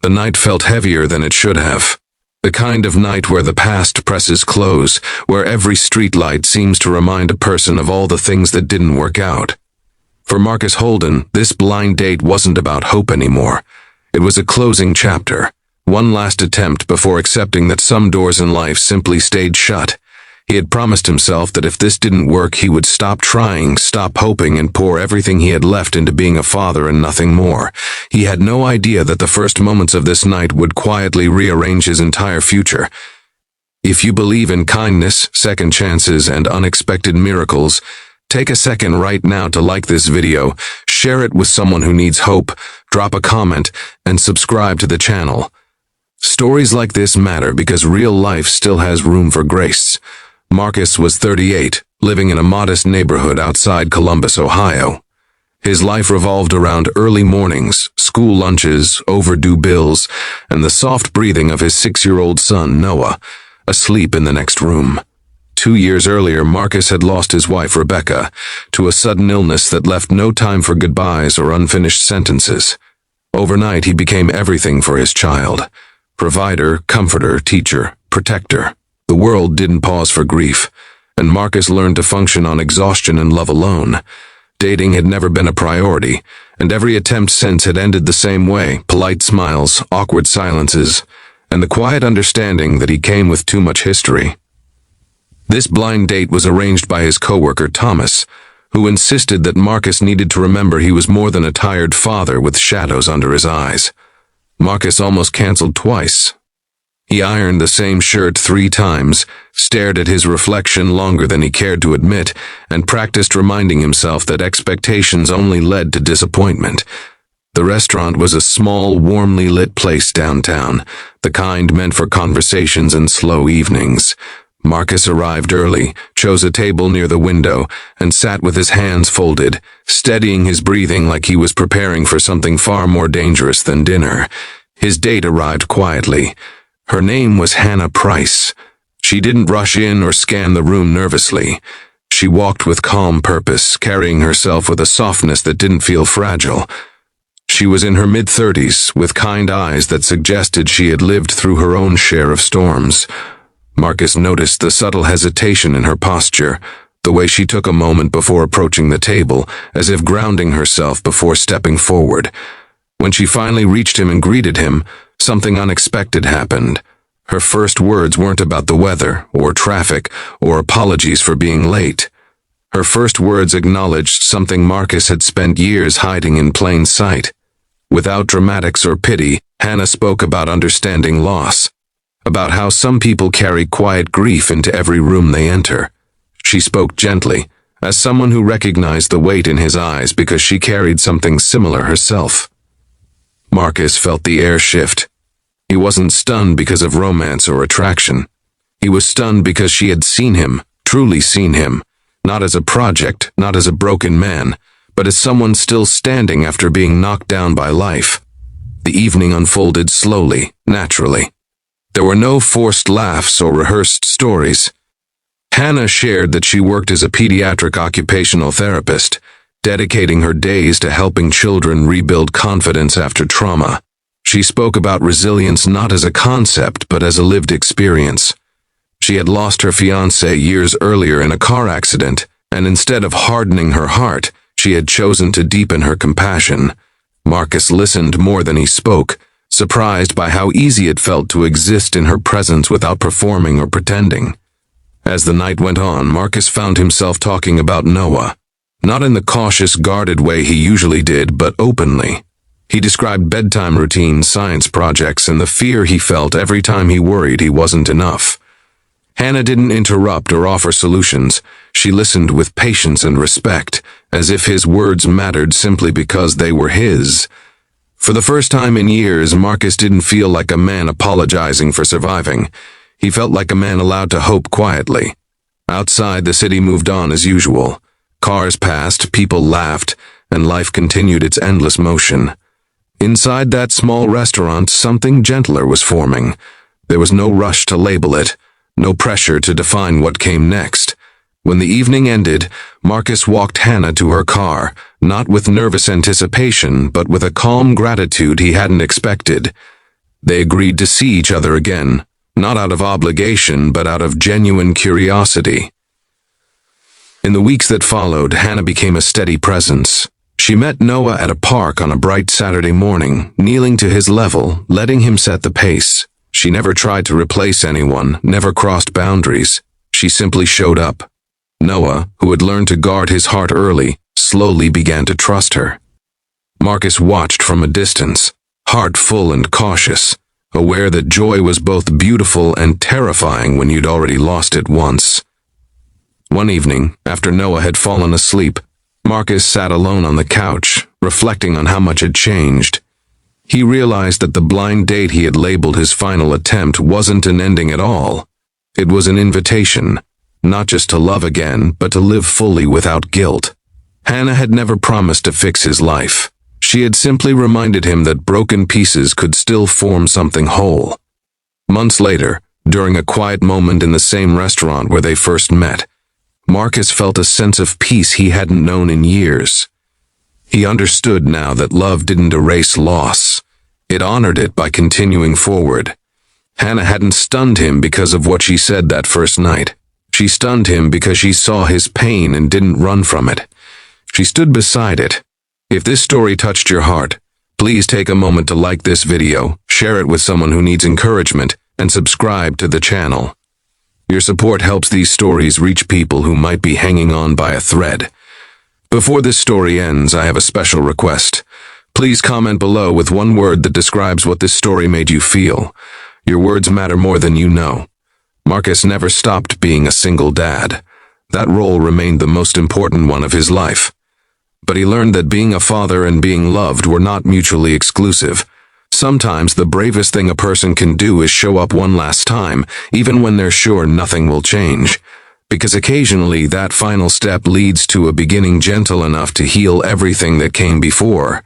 The night felt heavier than it should have. The kind of night where the past presses close, where every streetlight seems to remind a person of all the things that didn't work out. For Marcus Holden, this blind date wasn't about hope anymore. It was a closing chapter, one last attempt before accepting that some doors in life simply stayed shut. He had promised himself that if this didn't work, he would stop trying, stop hoping, and pour everything he had left into being a father and nothing more. He had no idea that the first moments of this night would quietly rearrange his entire future. If you believe in kindness, second chances, and unexpected miracles, take a second right now to like this video, share it with someone who needs hope, drop a comment, and subscribe to the channel. Stories like this matter because real life still has room for grace. Marcus was 38, living in a modest neighborhood outside Columbus, Ohio. His life revolved around early mornings, school lunches, overdue bills, and the soft breathing of his 6-year-old son, Noah, asleep in the next room. 2 years earlier, Marcus had lost his wife, Rebecca, to a sudden illness that left no time for goodbyes or unfinished sentences. Overnight, he became everything for his child. Provider, comforter, teacher, protector. The world didn't pause for grief, and Marcus learned to function on exhaustion and love alone. Dating had never been a priority, and every attempt since had ended the same way: polite smiles, awkward silences, and the quiet understanding that he came with too much history. This blind date was arranged by his coworker Thomas, who insisted that Marcus needed to remember he was more than a tired father with shadows under his eyes. Marcus almost canceled twice. He ironed the same shirt 3 times, stared at his reflection longer than he cared to admit, and practiced reminding himself that expectations only led to disappointment. The restaurant was a small, warmly lit place downtown, the kind meant for conversations and slow evenings. Marcus arrived early, chose a table near the window, and sat with his hands folded, steadying his breathing like he was preparing for something far more dangerous than dinner. His date arrived quietly. Her name was Hannah Price. She didn't rush in or scan the room nervously. She walked with calm purpose, carrying herself with a softness that didn't feel fragile. She was in her mid-30s, with kind eyes that suggested she had lived through her own share of storms. Marcus noticed the subtle hesitation in her posture, the way she took a moment before approaching the table, as if grounding herself before stepping forward. When she finally reached him and greeted him, something unexpected happened. Her first words weren't about the weather, or traffic, or apologies for being late. Her first words acknowledged something Marcus had spent years hiding in plain sight. Without dramatics or pity, Hannah spoke about understanding loss, about how some people carry quiet grief into every room they enter. She spoke gently, as someone who recognized the weight in his eyes because she carried something similar herself. Marcus felt the air shift. He wasn't stunned because of romance or attraction. He was stunned because she had seen him, truly seen him, not as a project, not as a broken man, but as someone still standing after being knocked down by life. The evening unfolded slowly, naturally. There were no forced laughs or rehearsed stories. Hannah shared that she worked as a pediatric occupational therapist, dedicating her days to helping children rebuild confidence after trauma. She spoke about resilience not as a concept, but as a lived experience. She had lost her fiancé years earlier in a car accident, and instead of hardening her heart, she had chosen to deepen her compassion. Marcus listened more than he spoke, surprised by how easy it felt to exist in her presence without performing or pretending. As the night went on, Marcus found himself talking about Noah, not in the cautious, guarded way he usually did, but openly. He described bedtime routines, science projects, and the fear he felt every time he worried he wasn't enough. Hannah didn't interrupt or offer solutions. She listened with patience and respect, as if his words mattered simply because they were his. For the first time in years, Marcus didn't feel like a man apologizing for surviving. He felt like a man allowed to hope quietly. Outside, the city moved on as usual. Cars passed, people laughed, and life continued its endless motion. Inside that small restaurant, something gentler was forming. There was no rush to label it, no pressure to define what came next. When the evening ended, Marcus walked Hannah to her car, not with nervous anticipation, but with a calm gratitude he hadn't expected. They agreed to see each other again, not out of obligation, but out of genuine curiosity. In the weeks that followed, Hannah became a steady presence. She met Noah at a park on a bright Saturday morning, kneeling to his level, letting him set the pace. She never tried to replace anyone, never crossed boundaries. She simply showed up. Noah, who had learned to guard his heart early, slowly began to trust her. Marcus watched from a distance, heart full and cautious, aware that joy was both beautiful and terrifying when you'd already lost it once. One evening, after Noah had fallen asleep, Marcus sat alone on the couch, reflecting on how much had changed. He realized that the blind date he had labeled his final attempt wasn't an ending at all. It was an invitation, not just to love again, but to live fully without guilt. Hannah had never promised to fix his life. She had simply reminded him that broken pieces could still form something whole. Months later, during a quiet moment in the same restaurant where they first met, Marcus felt a sense of peace he hadn't known in years. He understood now that love didn't erase loss. It honored it by continuing forward. Hannah hadn't stunned him because of what she said that first night. She stunned him because she saw his pain and didn't run from it. She stood beside it. If this story touched your heart, please take a moment to like this video, share it with someone who needs encouragement, and subscribe to the channel. Your support helps these stories reach people who might be hanging on by a thread. Before this story ends, I have a special request. Please comment below with one word that describes what this story made you feel. Your words matter more than you know. Marcus never stopped being a single dad. That role remained the most important one of his life. But he learned that being a father and being loved were not mutually exclusive. Sometimes the bravest thing a person can do is show up one last time, even when they're sure nothing will change. Because occasionally that final step leads to a beginning gentle enough to heal everything that came before.